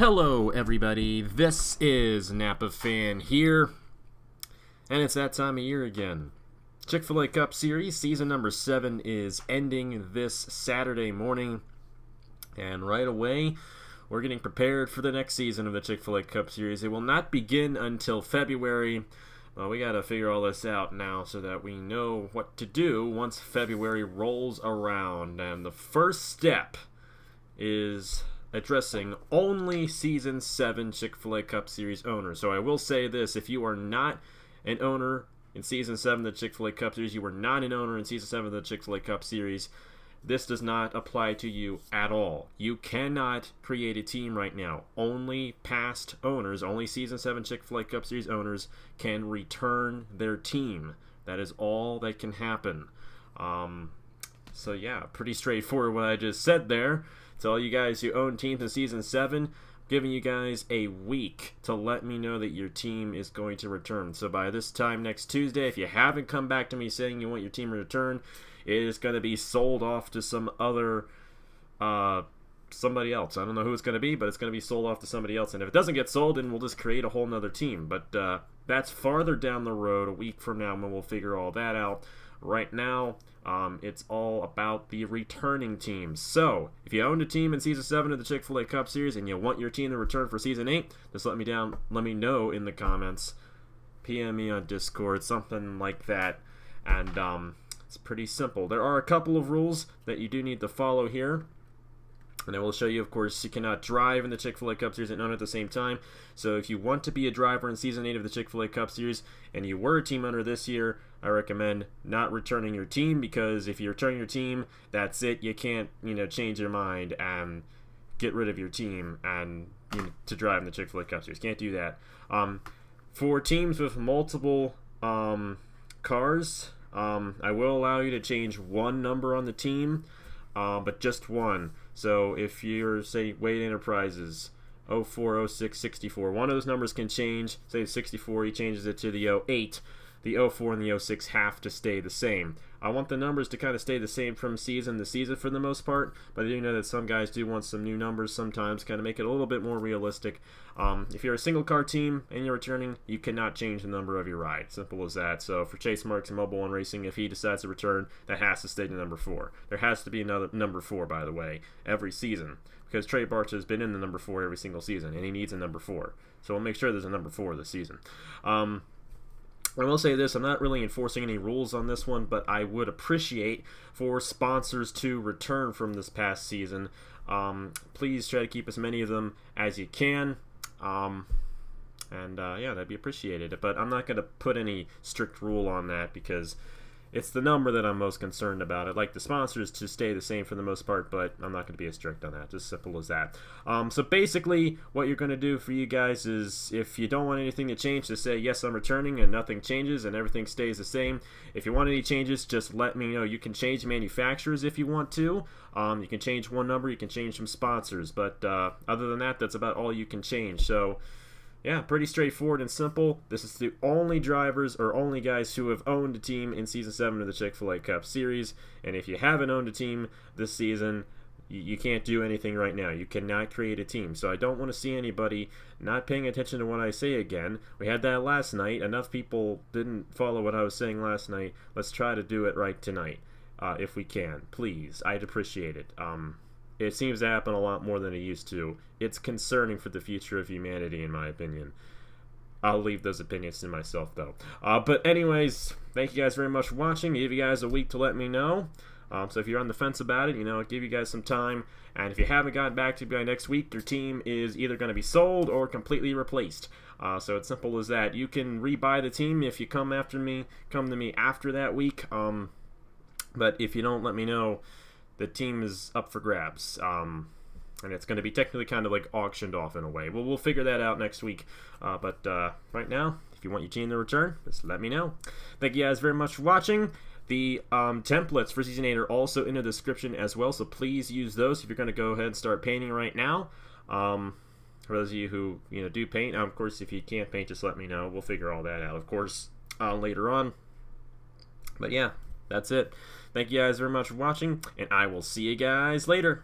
Hello everybody, this is Napa Fan here, and it's that time of year again. Chick-Fil-A Cup Series, season number 7 is ending this Saturday morning, and right away, we're getting prepared for the next season of the Chick-Fil-A Cup Series. It will not begin until February. Well, we gotta figure all this out now so that we know what to do once February rolls around, and the first step is addressing only Season 7 Chick-Fil-A Cup Series owners. So I will say this, if you are not an owner in Season 7 of the Chick-Fil-A Cup Series, you are not an owner in Season 7 of the Chick-Fil-A Cup Series, this does not apply to you at all. You cannot create a team right now. Only past owners, only Season 7 Chick-Fil-A Cup Series owners can return their team. That is all that can happen. So yeah, pretty straightforward what I just said there. To all you guys who own teams in Season 7, I'm giving you guys a week to let me know that your team is going to return. So by this time next Tuesday, if you haven't come back to me saying you want your team to return, it is going to be sold off to some other, somebody else. I don't know who it's going to be, but it's going to be sold off to somebody else. And if it doesn't get sold, then we'll just create a whole nother team. But that's farther down the road, a week from now, when we'll figure all that out. Right now, it's all about the returning teams. So, if you owned a team in Season 7 of the Chick-Fil-A Cup Series and you want your team to return for Season 8, just let me know in the comments. PM me on Discord, something like that. And it's pretty simple. There are a couple of rules that you do need to follow here. And I will show you, of course, you cannot drive in the Chick-Fil-A Cup Series and own at the same time. So if you want to be a driver in Season 8 of the Chick-Fil-A Cup Series and you were a team owner this year, I recommend not returning your team, because if you return your team, that's it. You can't, change your mind and get rid of your team and to drive in the Chick-Fil-A Cup Series. Can't do that. For teams with multiple cars, I will allow you to change one number on the team, but just one. So if you're, say, Wade Enterprises, 04, 06, 64, one of those numbers can change. Say 64, he changes it to the 08. The 04 and the 06 have to stay the same. I want the numbers to kind of stay the same from season to season for the most part, but I do know that some guys do want some new numbers sometimes, kind of make it a little bit more realistic. If you're a single car team and you're returning, you cannot change the number of your ride. Simple as that. So for Chase Marks and Mobile One Racing, if he decides to return, that has to stay to number 4. There has to be another number 4, by the way, every season, because Trey Barch has been in the number 4 every single season, and he needs a number 4. So we'll make sure there's a number 4 this season. I will say this, I'm not really enforcing any rules on this one, but I would appreciate for sponsors to return from this past season. Please try to keep as many of them as you can. Yeah, that'd be appreciated. But I'm not going to put any strict rule on that, because it's the number that I'm most concerned about. I'd like the sponsors to stay the same for the most part, but I'm not going to be as strict on that. Just simple as that. So basically, what you're going to do for you guys is, if you don't want anything to change, just say, yes, I'm returning, and nothing changes, and everything stays the same. If you want any changes, just let me know. You can change manufacturers if you want to. You can change one number, you can change some sponsors, but other than that, that's about all you can change. So yeah, pretty straightforward and simple. This is the only drivers or only guys who have owned a team in Season 7 of the Chick-Fil-A Cup Series. And if you haven't owned a team this season, you can't do anything right now. You cannot create a team. So I don't want to see anybody not paying attention to what I say again. We had that last night. Enough people didn't follow what I was saying last night. Let's try to do it right tonight, if we can. Please, I'd appreciate it. It seems to happen a lot more than it used to. It's concerning for the future of humanity, in my opinion. I'll leave those opinions to myself, though. But anyways, thank you guys very much for watching. Give you guys a week to let me know. So if you're on the fence about it, I'll give you guys some time. And if you haven't gotten back to me by next week, your team is either going to be sold or completely replaced. So it's simple as that. You can rebuy the team if you come to me after that week. But if you don't let me know, the team is up for grabs, and it's going to be technically kind of like auctioned off in a way. We'll figure that out next week, but right now, if you want your team to return, just let me know. Thank you guys very much for watching. The templates for Season 8 are also in the description as well, so please use those if you're going to go ahead and start painting right now. For those of you who do paint, now, of course, if you can't paint, just let me know. We'll figure all that out, of course, later on. But yeah, that's it. Thank you guys very much for watching, and I will see you guys later.